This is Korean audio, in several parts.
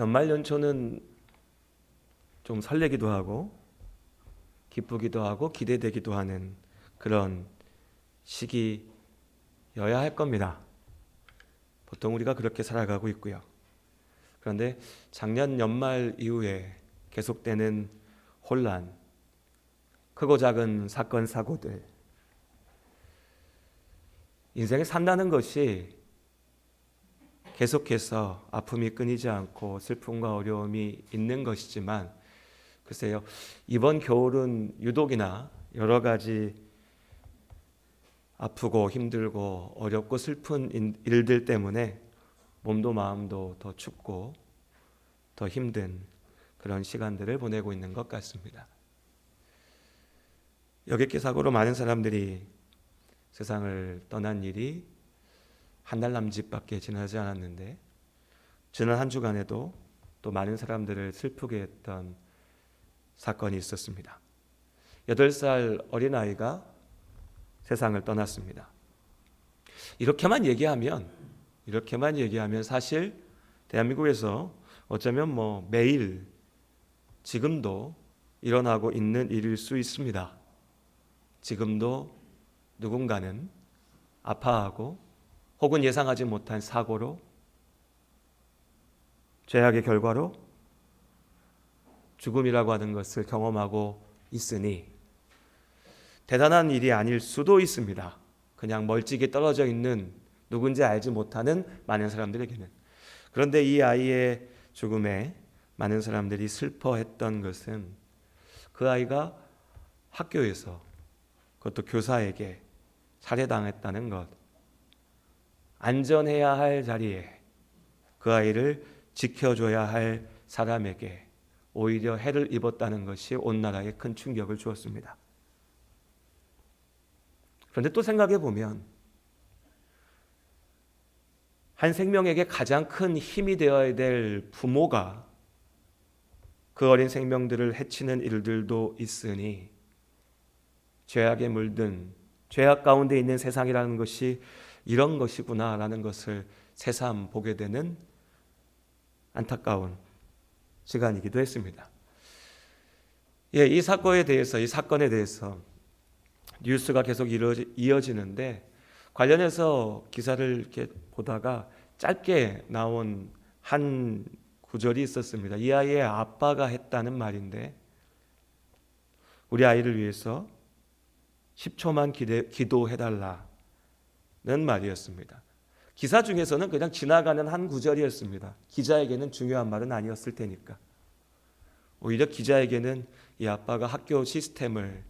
연말 연초는 좀 설레기도 하고 기쁘기도 하고 기대되기도 하는 그런 시기여야 할 겁니다. 보통 우리가 그렇게 살아가고 있고요. 그런데 작년 연말 이후에 계속되는 혼란, 크고 작은 사건 사고들, 인생에 산다는 것이 계속해서 아픔이 끊이지 않고 슬픔과 어려움이 있는 것이지만, 글쎄요, 이번 겨울은 유독이나 여러 가지 아프고 힘들고 어렵고 슬픈 일들 때문에 몸도 마음도 더 춥고 더 힘든 그런 시간들을 보내고 있는 것 같습니다. 여객기 사고로 많은 사람들이 세상을 떠난 일이 한 달 남짓밖에 지나지 않았는데, 지난 한 주간에도 또 많은 사람들을 슬프게 했던 사건이 있었습니다. 8살 어린아이가 세상을 떠났습니다. 이렇게만 얘기하면 사실 대한민국에서 어쩌면 매일 지금도 일어나고 있는 일일 수 있습니다. 지금도 누군가는 아파하고 혹은 예상하지 못한 사고로, 죄악의 결과로 죽음이라고 하는 것을 경험하고 있으니 대단한 일이 아닐 수도 있습니다. 그냥 멀찍이 떨어져 있는 누군지 알지 못하는 많은 사람들에게는. 그런데 이 아이의 죽음에 많은 사람들이 슬퍼했던 것은 그 아이가 학교에서, 그것도 교사에게 살해당했다는 것, 안전해야 할 자리에 그 아이를 지켜줘야 할 사람에게 오히려 해를 입었다는 것이 온 나라에 큰 충격을 주었습니다. 그런데 또 생각해 보면 한 생명에게 가장 큰 힘이 되어야 될 부모가 그 어린 생명들을 해치는 일들도 있으니, 죄악에 물든, 죄악 가운데 있는 세상이라는 것이 이런 것이구나라는 것을 새삼 보게 되는 안타까운 시간이기도 했습니다. 이 사건에 대해서 뉴스가 계속 이어지는데, 관련해서 기사를 이렇게 보다가 짧게 나온 한 구절이 있었습니다. 이 아이의 아빠가 했다는 말인데, 우리 아이를 위해서 10초만 기도해달라는 말이었습니다. 기사 중에서는 그냥 지나가는 한 구절이었습니다. 기자에게는 중요한 말은 아니었을 테니까. 오히려 기자에게는 이 아빠가 학교 시스템을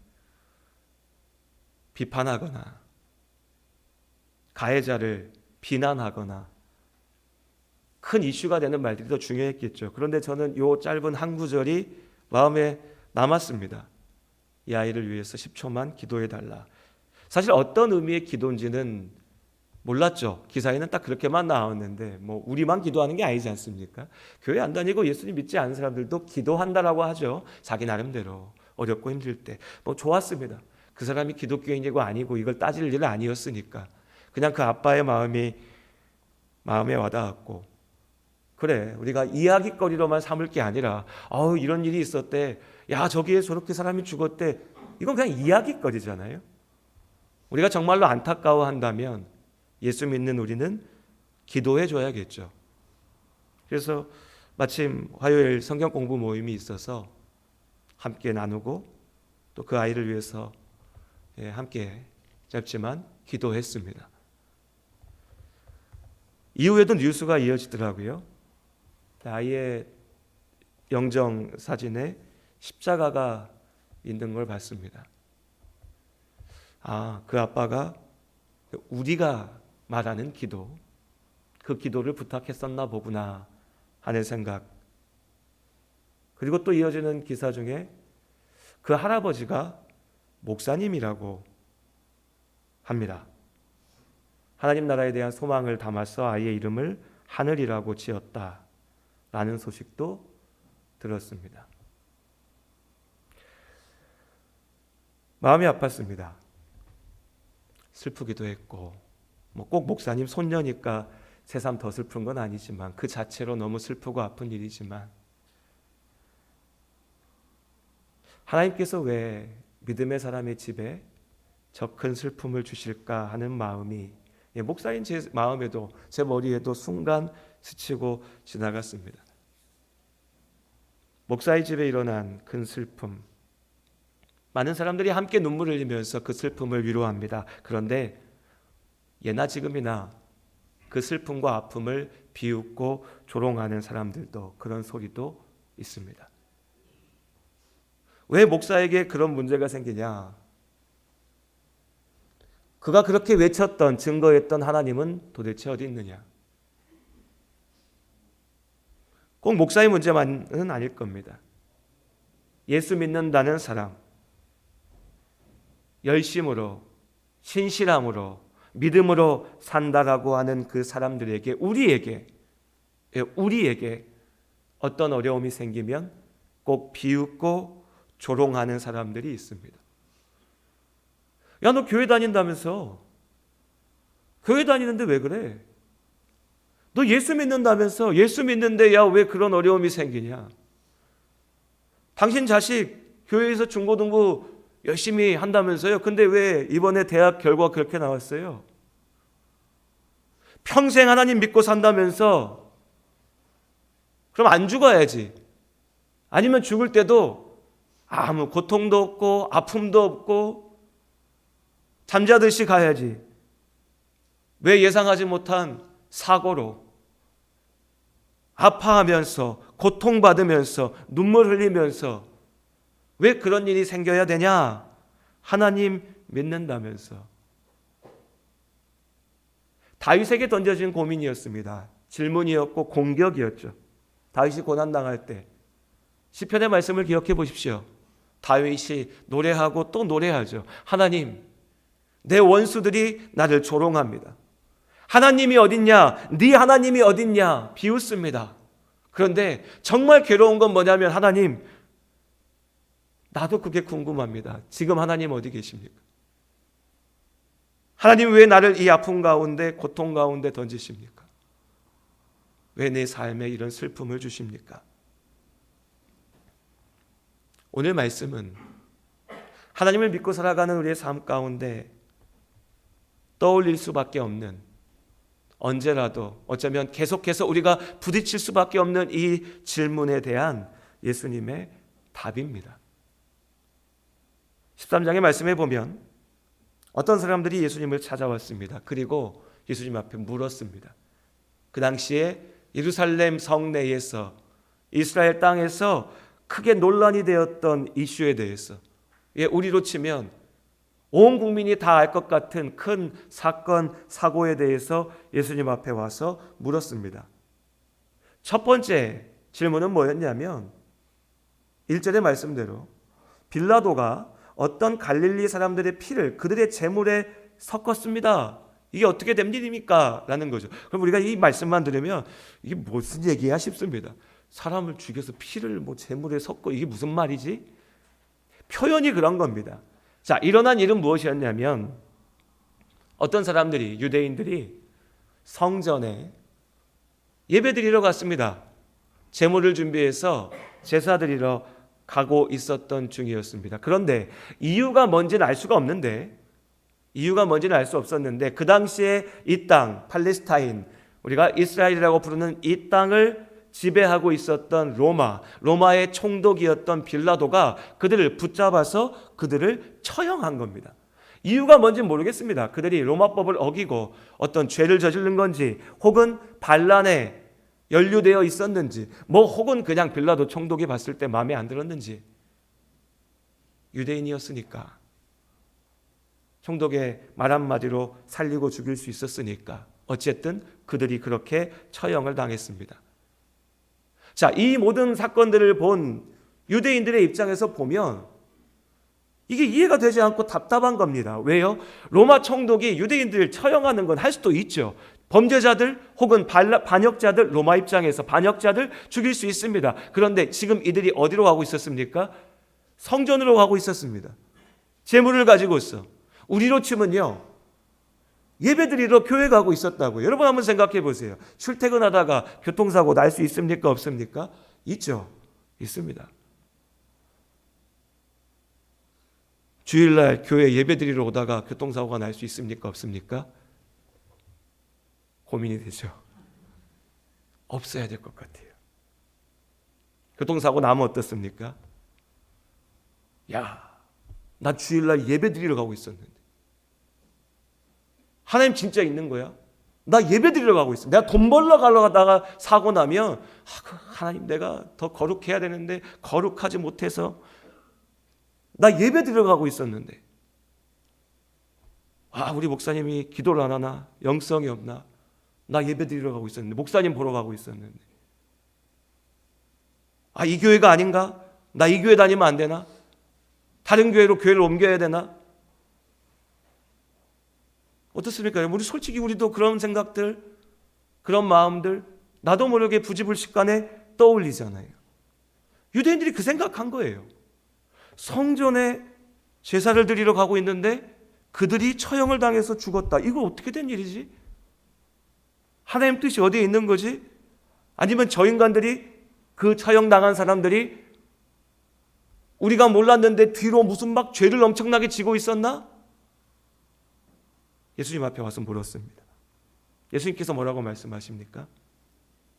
비판하거나 가해자를 비난하거나 큰 이슈가 되는 말들이 더 중요했겠죠. 그런데 저는 이 짧은 한 구절이 마음에 남았습니다. 이 아이를 위해서 10초만 기도해달라. 사실 어떤 의미의 기도인지는 몰랐죠. 기사에는 딱 그렇게만 나왔는데 우리만 기도하는 게 아니지 않습니까? 교회 안 다니고 예수님 믿지 않은 사람들도 기도한다라고 하죠. 자기 나름대로 어렵고 힘들 때. 좋았습니다. 그 사람이 기독교인이고 아니고 이걸 따질 일은 아니었으니까 그냥 그 아빠의 마음에 와닿았고, 그래, 우리가 이야기거리로만 삼을 게 아니라 이런 일이 있었대, 야 저기에 저렇게 사람이 죽었대, 이건 그냥 이야기거리잖아요. 우리가 정말로 안타까워한다면 예수 믿는 우리는 기도해 줘야겠죠. 그래서 마침 화요일 성경 공부 모임이 있어서 함께 나누고 또 그 아이를 위해서 함께 짧지만 기도했습니다. 이후에도 뉴스가 이어지더라고요. 아이의 영정 사진에 십자가가 있는 걸 봤습니다. 그 아빠가 우리가 말하는 기도, 그 기도를 부탁했었나 보구나 하는 생각. 그리고 또 이어지는 기사 중에 그 할아버지가 목사님이라고 합니다. 하나님 나라에 대한 소망을 담아서 아이의 이름을 하늘이라고 지었다라는 소식도 들었습니다. 마음이 아팠습니다. 슬프기도 했고 꼭 목사님 손녀니까 새삼 더 슬픈 건 아니지만 그 자체로 너무 슬프고 아픈 일이지만 하나님께서 왜 믿음의 사람의 집에 저 큰 슬픔을 주실까 하는 마음이 목사인 제 마음에도 제 머리에도 순간 스치고 지나갔습니다. 목사의 집에 일어난 큰 슬픔, 많은 사람들이 함께 눈물을 흘리면서 그 슬픔을 위로합니다. 그런데 예나 지금이나 그 슬픔과 아픔을 비웃고 조롱하는 사람들도, 그런 소리도 있습니다. 왜 목사에게 그런 문제가 생기냐? 그가 그렇게 외쳤던, 증거했던 하나님은 도대체 어디 있느냐? 꼭 목사의 문제만은 아닐 겁니다. 예수 믿는다는 사람, 열심으로, 신실함으로, 믿음으로 산다라고 하는 그 사람들에게, 우리에게 어떤 어려움이 생기면 꼭 비웃고 조롱하는 사람들이 있습니다. 야, 너 교회 다닌다면서? 교회 다니는데 왜 그래? 너 예수 믿는다면서? 예수 믿는데 야, 왜 그런 어려움이 생기냐? 당신 자식 교회에서 중고등부 열심히 한다면서요? 근데 왜 이번에 대학 결과 그렇게 나왔어요? 평생 하나님 믿고 산다면서? 그럼 안 죽어야지. 아니면 죽을 때도 아무 고통도 없고 아픔도 없고 잠자듯이 가야지. 왜 예상하지 못한 사고로 아파하면서 고통받으면서 눈물 흘리면서 왜 그런 일이 생겨야 되냐? 하나님 믿는다면서. 다윗에게 던져진 고민이었습니다. 질문이었고 공격이었죠. 다윗이 고난당할 때 시편의 말씀을 기억해 보십시오. 다윗이 노래하고 또 노래하죠. 하나님, 내 원수들이 나를 조롱합니다. 하나님이 어딨냐? 네 하나님이 어딨냐? 비웃습니다. 그런데 정말 괴로운 건 뭐냐면, 하나님, 나도 그게 궁금합니다. 지금 하나님 어디 계십니까? 하나님 왜 나를 이 아픔 가운데, 고통 가운데 던지십니까? 왜 내 삶에 이런 슬픔을 주십니까? 오늘 말씀은 하나님을 믿고 살아가는 우리의 삶 가운데 떠올릴 수밖에 없는, 언제라도 어쩌면 계속해서 우리가 부딪힐 수밖에 없는 이 질문에 대한 예수님의 답입니다. 13장의 말씀에 보면 어떤 사람들이 예수님을 찾아왔습니다. 그리고 예수님 앞에 물었습니다. 그 당시에 예루살렘 성내에서, 이스라엘 땅에서 크게 논란이 되었던 이슈에 대해서, 우리로 치면 온 국민이 다 알 것 같은 큰 사건, 사고에 대해서 예수님 앞에 와서 물었습니다. 첫 번째 질문은 뭐였냐면 1절의 말씀대로 빌라도가 어떤 갈릴리 사람들의 피를 그들의 제물에 섞었습니다. 이게 어떻게 된 일입니까? 라는 거죠. 그럼 우리가 이 말씀만 들으면 이게 무슨 얘기야 싶습니다. 사람을 죽여서 피를 제물에 섞고 이게 무슨 말이지? 표현이 그런 겁니다. 자, 일어난 일은 무엇이었냐면 어떤 사람들이, 유대인들이 성전에 예배드리러 갔습니다. 제물을 준비해서 제사 드리러 가고 있었던 중이었습니다. 그런데 이유가 뭔지는 알 수가 없는데, 그 당시에 이 땅, 팔레스타인, 우리가 이스라엘이라고 부르는 이 땅을 지배하고 있었던 로마의 총독이었던 빌라도가 그들을 붙잡아서 그들을 처형한 겁니다. 이유가 뭔지 모르겠습니다. 그들이 로마법을 어기고 어떤 죄를 저지른 건지, 혹은 반란에 연루되어 있었는지, 혹은 그냥 빌라도 총독이 봤을 때 마음에 안 들었는지, 유대인이었으니까, 총독의 말 한마디로 살리고 죽일 수 있었으니까 어쨌든 그들이 그렇게 처형을 당했습니다. 자, 이 모든 사건들을 본 유대인들의 입장에서 보면 이게 이해가 되지 않고 답답한 겁니다. 왜요? 로마 총독이 유대인들을 처형하는 건 할 수도 있죠. 범죄자들 혹은 반역자들, 로마 입장에서 반역자들 죽일 수 있습니다. 그런데 지금 이들이 어디로 가고 있었습니까? 성전으로 가고 있었습니다. 제물을 가지고 있어. 우리로 치면요, 예배드리러 교회 가고 있었다고요. 여러분 한번 생각해 보세요. 출퇴근하다가 교통사고 날 수 있습니까? 없습니까? 있죠. 있습니다. 주일날 교회 예배드리러 오다가 교통사고가 날 수 있습니까? 없습니까? 고민이 되죠. 없어야 될 것 같아요. 교통사고 나면 어떻습니까? 야, 나 주일날 예배드리러 가고 있었는데. 하나님 진짜 있는 거야? 나 예배드리러 가고 있어. 내가 돈 벌러 가다가 사고 나면 하나님 내가 더 거룩해야 되는데 거룩하지 못해서 나 예배드리러 가고 있었는데 우리 목사님이 기도를 안 하나? 영성이 없나? 나 예배드리러 가고 있었는데 목사님 보러 가고 있었는데 이 교회가 아닌가? 나 이 교회 다니면 안 되나? 다른 교회로 교회를 옮겨야 되나? 어떻습니까? 우리 솔직히 우리도 그런 생각들, 그런 마음들 나도 모르게 부지불식간에 떠올리잖아요. 유대인들이 그 생각한 거예요. 성전에 제사를 드리러 가고 있는데 그들이 처형을 당해서 죽었다. 이거 어떻게 된 일이지? 하나님 뜻이 어디에 있는 거지? 아니면 저 인간들이 그 처형당한 사람들이 우리가 몰랐는데 뒤로 무슨 막 죄를 엄청나게 지고 있었나? 예수님 앞에 와서 물었습니다. 예수님께서 뭐라고 말씀하십니까?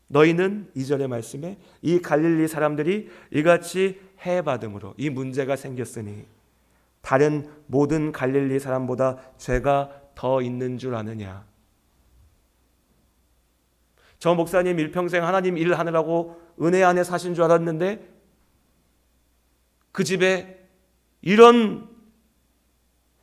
너희는 2절의 말씀에 이 갈릴리 사람들이 이같이 해받음으로 이 문제가 생겼으니 다른 모든 갈릴리 사람보다 죄가 더 있는 줄 아느냐? 저 목사님 일평생 하나님 일하느라고 은혜 안에 사신 줄 알았는데 그 집에 이런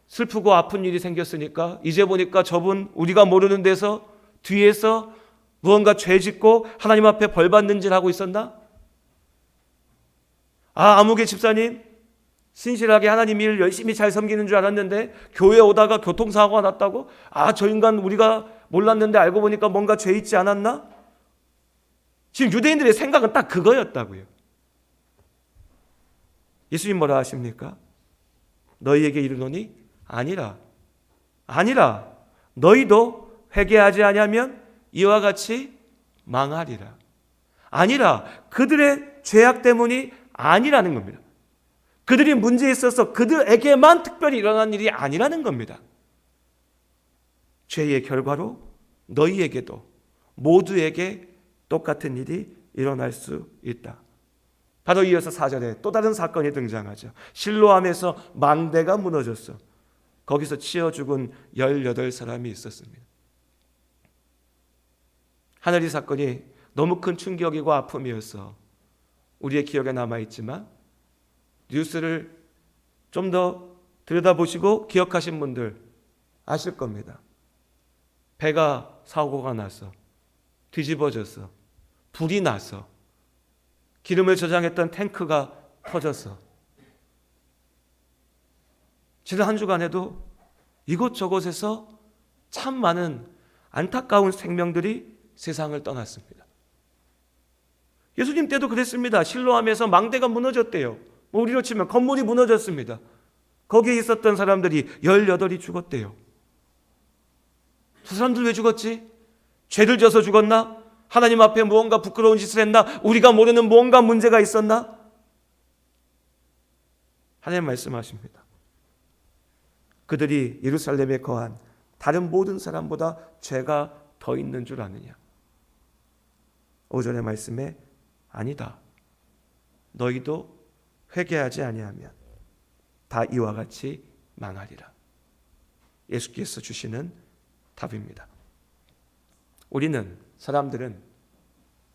슬프고 아픈 일이 생겼으니까 이제 보니까 저분 우리가 모르는 데서 뒤에서 무언가 죄 짓고 하나님 앞에 벌 받는 짓 하고 있었나? 아무개 집사님 신실하게 하나님 일 열심히 잘 섬기는 줄 알았는데 교회 오다가 교통사고가 났다고? 저 인간 우리가 몰랐는데 알고 보니까 뭔가 죄 있지 않았나? 지금 유대인들의 생각은 딱 그거였다고요. 예수님 뭐라 하십니까? 너희에게 이르노니 아니라 너희도 회개하지 아니하면 이와 같이 망하리라. 아니라 그들의 죄악 때문이 아니라는 겁니다. 그들이 문제에 있어서 그들에게만 특별히 일어난 일이 아니라는 겁니다. 죄의 결과로 너희에게도 모두에게 똑같은 일이 일어날 수 있다. 바로 이어서 4절에 또 다른 사건이 등장하죠. 실로암에서 망대가 무너졌어. 거기서 치여 죽은 18사람이 있었습니다. 하늘이 사건이 너무 큰 충격이고 아픔이어서 우리의 기억에 남아있지만 뉴스를 좀 더 들여다보시고 기억하신 분들 아실 겁니다. 배가 사고가 나서 뒤집어져서 불이 나서 기름을 저장했던 탱크가 터져서 지난 한 주간에도 이곳저곳에서 참 많은 안타까운 생명들이 세상을 떠났습니다. 예수님 때도 그랬습니다. 실로암에서 망대가 무너졌대요. 우리로 치면 건물이 무너졌습니다. 거기에 있었던 사람들이 18이 죽었대요. 저 사람들 왜 죽었지? 죄를 져서 죽었나? 하나님 앞에 무언가 부끄러운 짓을 했나? 우리가 모르는 무언가 문제가 있었나? 하나님 말씀하십니다. 그들이 예루살렘에 거한 다른 모든 사람보다 죄가 더 있는 줄 아느냐? 5절의 말씀에 아니다. 너희도 회개하지 아니하면 다 이와 같이 망하리라. 예수께서 주시는 답입니다. 사람들은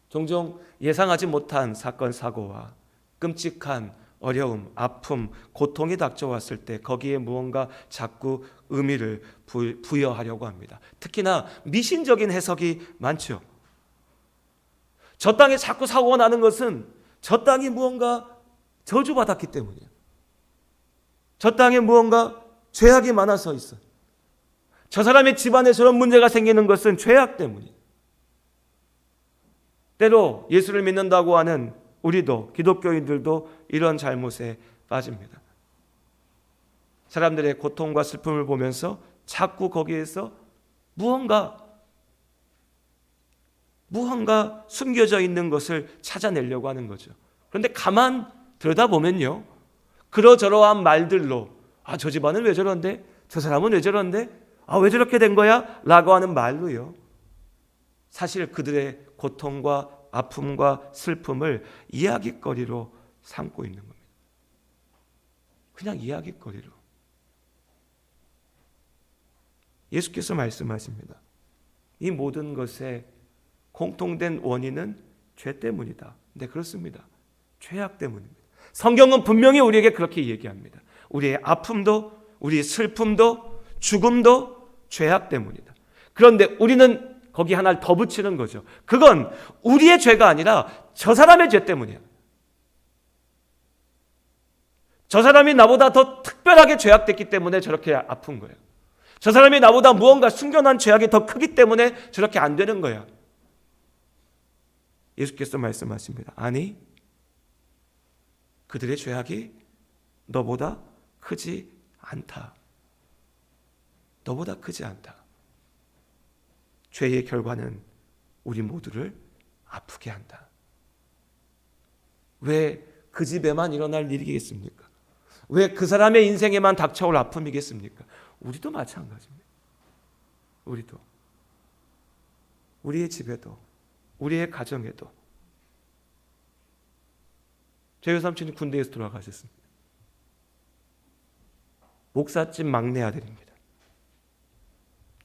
종종 예상하지 못한 사건, 사고와 끔찍한 어려움, 아픔, 고통이 닥쳐왔을 때 거기에 무언가 자꾸 의미를 부여하려고 합니다. 특히나 미신적인 해석이 많죠. 저 땅에 자꾸 사고가 나는 것은 저 땅이 무언가 저주받았기 때문이에요. 저 땅에 무언가 죄악이 많아서 있어. 저 사람의 집안에 저런 문제가 생기는 것은 죄악 때문이에요. 때로 예수를 믿는다고 하는 우리도 기독교인들도 이런 잘못에 빠집니다. 사람들의 고통과 슬픔을 보면서 자꾸 거기에서 무언가 숨겨져 있는 것을 찾아내려고 하는 거죠. 그런데 가만 들여다보면요, 그러저러한 말들로 저 집안은 왜 저런데? 저 사람은 왜 저런데? 왜 저렇게 된 거야? 라고 하는 말로요, 사실 그들의 고통과 아픔과 슬픔을 이야깃거리로 삼고 있는 겁니다. 그냥 이야깃거리로. 예수께서 말씀하십니다. 이 모든 것의 공통된 원인은 죄 때문이다. 네, 그렇습니다. 죄악 때문입니다. 성경은 분명히 우리에게 그렇게 얘기합니다. 우리의 아픔도, 우리의 슬픔도, 죽음도 죄악 때문이다. 그런데 우리는 거기 하나를 더 붙이는 거죠. 그건 우리의 죄가 아니라 저 사람의 죄 때문이야. 저 사람이 나보다 더 특별하게 죄악됐기 때문에 저렇게 아픈 거예요. 저 사람이 나보다 무언가 숨겨놓은 죄악이 더 크기 때문에 저렇게 안 되는 거야. 예수께서 말씀하십니다. 아니, 그들의 죄악이 너보다 크지 않다. 너보다 크지 않다. 죄의 결과는 우리 모두를 아프게 한다. 왜 그 집에만 일어날 일이겠습니까? 왜 그 사람의 인생에만 닥쳐올 아픔이겠습니까? 우리도 마찬가지입니다. 우리도. 우리의 집에도, 우리의 가정에도. 제 외삼촌이 군대에서 돌아가셨습니다. 목사집 막내 아들입니다.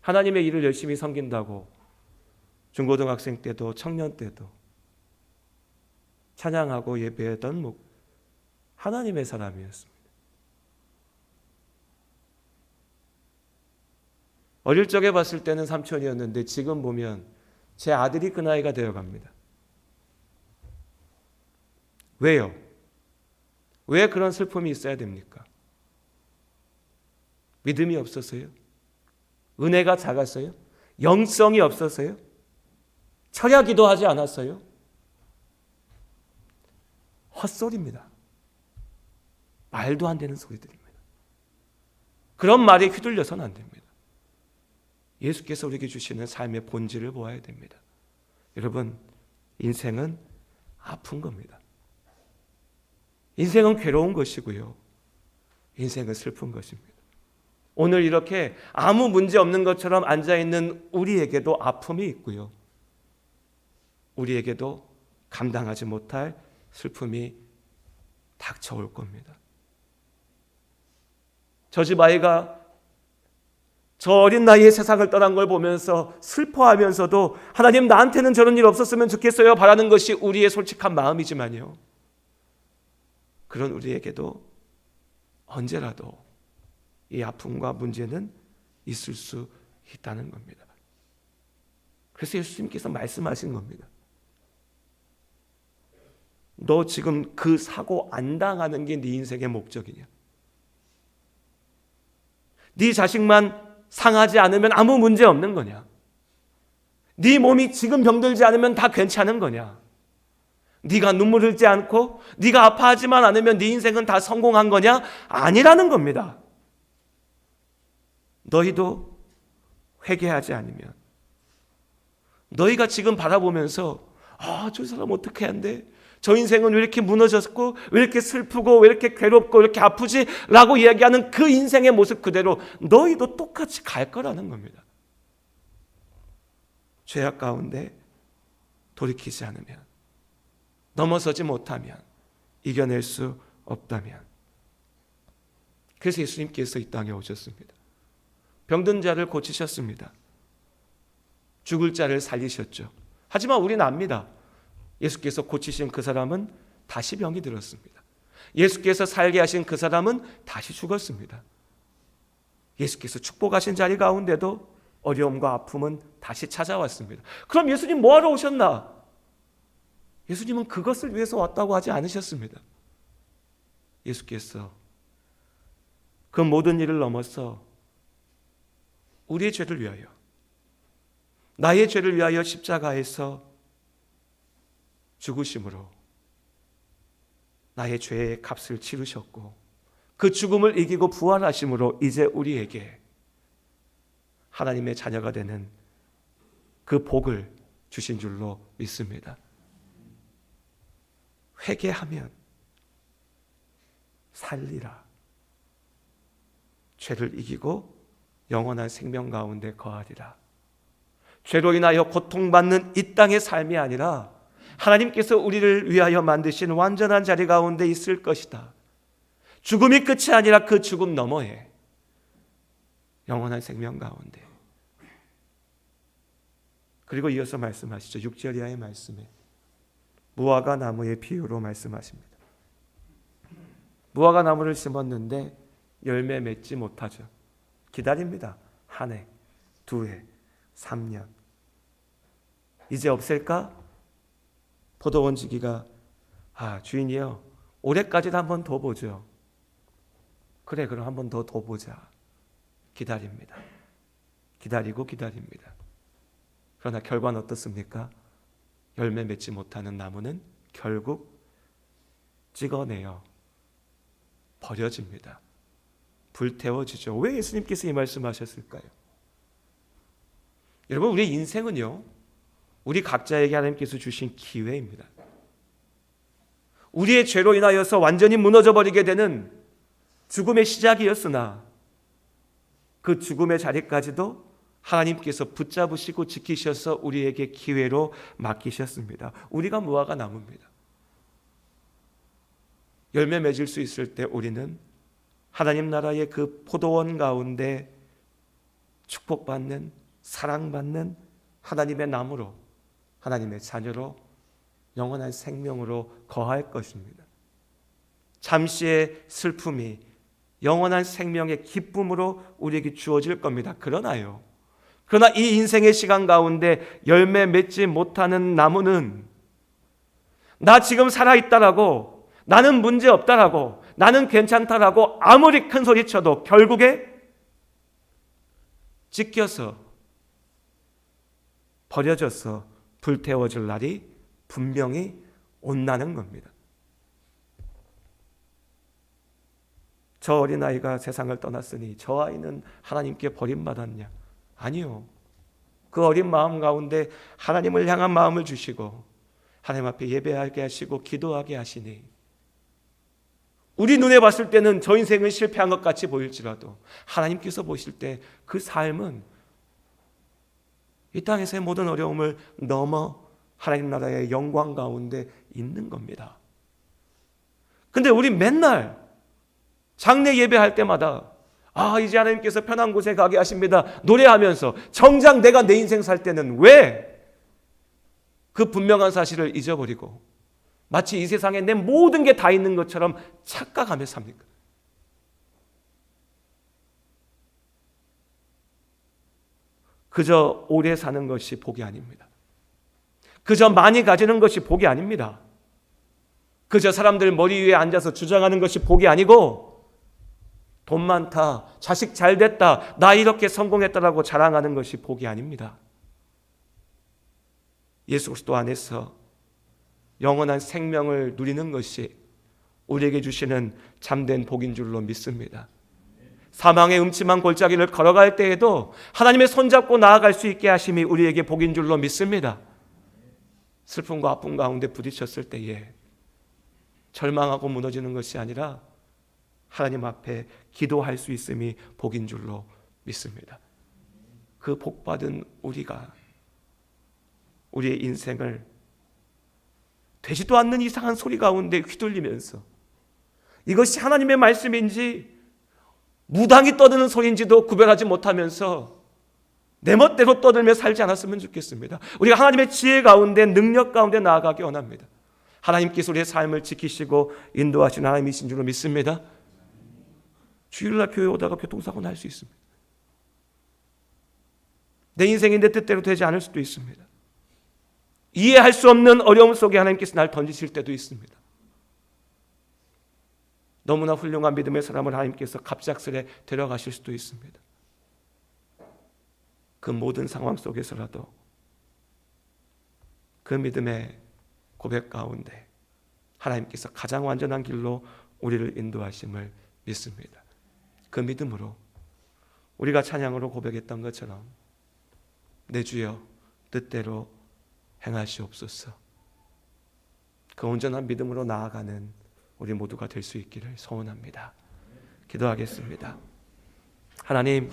하나님의 일을 열심히 섬긴다고 중고등학생 때도 청년 때도 찬양하고 예배했던 하나님의 사람이었습니다. 어릴 적에 봤을 때는 삼촌이었는데 지금 보면 제 아들이 그 나이가 되어갑니다. 왜요? 왜 그런 슬픔이 있어야 됩니까? 믿음이 없어서요? 은혜가 작았어요? 영성이 없어서요? 철야 기도하지 않았어요? 헛소리입니다. 말도 안 되는 소리들입니다. 그런 말에 휘둘려서는 안 됩니다. 예수께서 우리에게 주시는 삶의 본질을 보아야 됩니다. 여러분, 인생은 아픈 겁니다. 인생은 괴로운 것이고요. 인생은 슬픈 것입니다. 오늘 이렇게 아무 문제 없는 것처럼 앉아있는 우리에게도 아픔이 있고요. 우리에게도 감당하지 못할 슬픔이 닥쳐올 겁니다. 저 집 아이가 저 어린 나이에 세상을 떠난 걸 보면서 슬퍼하면서도 하나님 나한테는 저런 일 없었으면 좋겠어요 바라는 것이 우리의 솔직한 마음이지만요, 그런 우리에게도 언제라도 이 아픔과 문제는 있을 수 있다는 겁니다. 그래서 예수님께서 말씀하신 겁니다. 너 지금 그 사고 안 당하는 게 네 인생의 목적이냐? 네 자식만 상하지 않으면 아무 문제 없는 거냐? 네 몸이 지금 병들지 않으면 다 괜찮은 거냐? 네가 눈물 흘지 않고 네가 아파하지만 않으면 네 인생은 다 성공한 거냐? 아니라는 겁니다. 너희도 회개하지 않으면, 너희가 지금 바라보면서 저 사람 어떻게 한대? 저 인생은 왜 이렇게 무너졌고 왜 이렇게 슬프고 왜 이렇게 괴롭고 왜 이렇게 아프지? 라고 이야기하는 그 인생의 모습 그대로 너희도 똑같이 갈 거라는 겁니다. 죄악 가운데 돌이키지 않으면, 넘어서지 못하면, 이겨낼 수 없다면. 그래서 예수님께서 이 땅에 오셨습니다. 병든 자를 고치셨습니다. 죽을 자를 살리셨죠. 하지만 우리는 압니다. 예수께서 고치신 그 사람은 다시 병이 들었습니다. 예수께서 살게 하신 그 사람은 다시 죽었습니다. 예수께서 축복하신 자리 가운데도 어려움과 아픔은 다시 찾아왔습니다. 그럼 예수님 뭐하러 오셨나? 예수님은 그것을 위해서 왔다고 하지 않으셨습니다. 예수께서 그 모든 일을 넘어서 우리의 죄를 위하여, 나의 죄를 위하여 십자가에서 죽으심으로 나의 죄의 값을 치르셨고, 그 죽음을 이기고 부활하심으로 이제 우리에게 하나님의 자녀가 되는 그 복을 주신 줄로 믿습니다. 회개하면 살리라. 죄를 이기고 영원한 생명 가운데 거하리라. 죄로 인하여 고통받는 이 땅의 삶이 아니라 하나님께서 우리를 위하여 만드신 완전한 자리 가운데 있을 것이다. 죽음이 끝이 아니라 그 죽음 너머에 영원한 생명 가운데. 그리고 이어서 말씀하시죠. 6절 이하의 말씀에 무화과 나무의 비유로 말씀하십니다. 무화과 나무를 심었는데 열매 맺지 못하죠. 기다립니다. 한 해, 두 해, 3년. 이제 없앨까? 포도원 지기가 주인이요, 올해까지도 한 번 더 보죠. 그래, 그럼 한 번 더 보자. 기다립니다. 기다리고 기다립니다. 그러나 결과는 어떻습니까? 열매 맺지 못하는 나무는 결국 찍어내어 버려집니다. 불태워지죠. 왜 예수님께서 이 말씀하셨을까요? 여러분, 우리의 인생은요, 우리 각자에게 하나님께서 주신 기회입니다. 우리의 죄로 인하여서 완전히 무너져 버리게 되는 죽음의 시작이었으나 그 죽음의 자리까지도 하나님께서 붙잡으시고 지키셔서 우리에게 기회로 맡기셨습니다. 우리가 무화과 나무입니다. 열매 맺을 수 있을 때 우리는 하나님 나라의 그 포도원 가운데 축복받는, 사랑받는 하나님의 나무로, 하나님의 자녀로, 영원한 생명으로 거할 것입니다. 잠시의 슬픔이 영원한 생명의 기쁨으로 우리에게 주어질 겁니다. 그러나 이 인생의 시간 가운데 열매 맺지 못하는 나무는 나 지금 살아있다라고, 나는 문제 없다라고, 나는 괜찮다라고 아무리 큰 소리 쳐도 결국에 찢겨서 버려져서 불태워질 날이 분명히 온다는 겁니다. 저 어린아이가 세상을 떠났으니 저 아이는 하나님께 버림받았냐? 아니요. 그 어린 마음 가운데 하나님을 향한 마음을 주시고 하나님 앞에 예배하게 하시고 기도하게 하시니 우리 눈에 봤을 때는 저 인생은 실패한 것 같이 보일지라도 하나님께서 보실 때 그 삶은 이 땅에서의 모든 어려움을 넘어 하나님 나라의 영광 가운데 있는 겁니다. 근데 우리 맨날 장례 예배할 때마다 이제 하나님께서 편한 곳에 가게 하십니다 노래하면서 정작 내가 내 인생 살 때는 왜 그 분명한 사실을 잊어버리고 마치 이 세상에 내 모든 게 다 있는 것처럼 착각하며 삽니까? 그저 오래 사는 것이 복이 아닙니다. 그저 많이 가지는 것이 복이 아닙니다. 그저 사람들 머리 위에 앉아서 주장하는 것이 복이 아니고 돈 많다, 자식 잘 됐다, 나 이렇게 성공했다라고 자랑하는 것이 복이 아닙니다. 예수 그리스도 안에서 영원한 생명을 누리는 것이 우리에게 주시는 참된 복인 줄로 믿습니다. 사망의 음침한 골짜기를 걸어갈 때에도 하나님의 손잡고 나아갈 수 있게 하심이 우리에게 복인 줄로 믿습니다. 슬픔과 아픔 가운데 부딪혔을 때에 절망하고 무너지는 것이 아니라 하나님 앞에 기도할 수 있음이 복인 줄로 믿습니다. 그 복받은 우리가 우리의 인생을 되지도 않는 이상한 소리 가운데 휘둘리면서 이것이 하나님의 말씀인지 무당이 떠드는 소리인지도 구별하지 못하면서 내 멋대로 떠들며 살지 않았으면 좋겠습니다. 우리가 하나님의 지혜 가운데, 능력 가운데 나아가기 원합니다. 하나님께서 우리의 삶을 지키시고 인도하시는 하나님이신 줄로 믿습니다. 주일날 교회 오다가 교통사고 날 수 있습니다. 내 인생이 내 뜻대로 되지 않을 수도 있습니다. 이해할 수 없는 어려움 속에 하나님께서 날 던지실 때도 있습니다. 너무나 훌륭한 믿음의 사람을 하나님께서 갑작스레 데려가실 수도 있습니다. 그 모든 상황 속에서라도 그 믿음의 고백 가운데 하나님께서 가장 완전한 길로 우리를 인도하심을 믿습니다. 그 믿음으로 우리가 찬양으로 고백했던 것처럼 내 주여 뜻대로 행하시옵소서. 그 온전한 믿음으로 나아가는 우리 모두가 될 수 있기를 소원합니다. 기도하겠습니다. 하나님,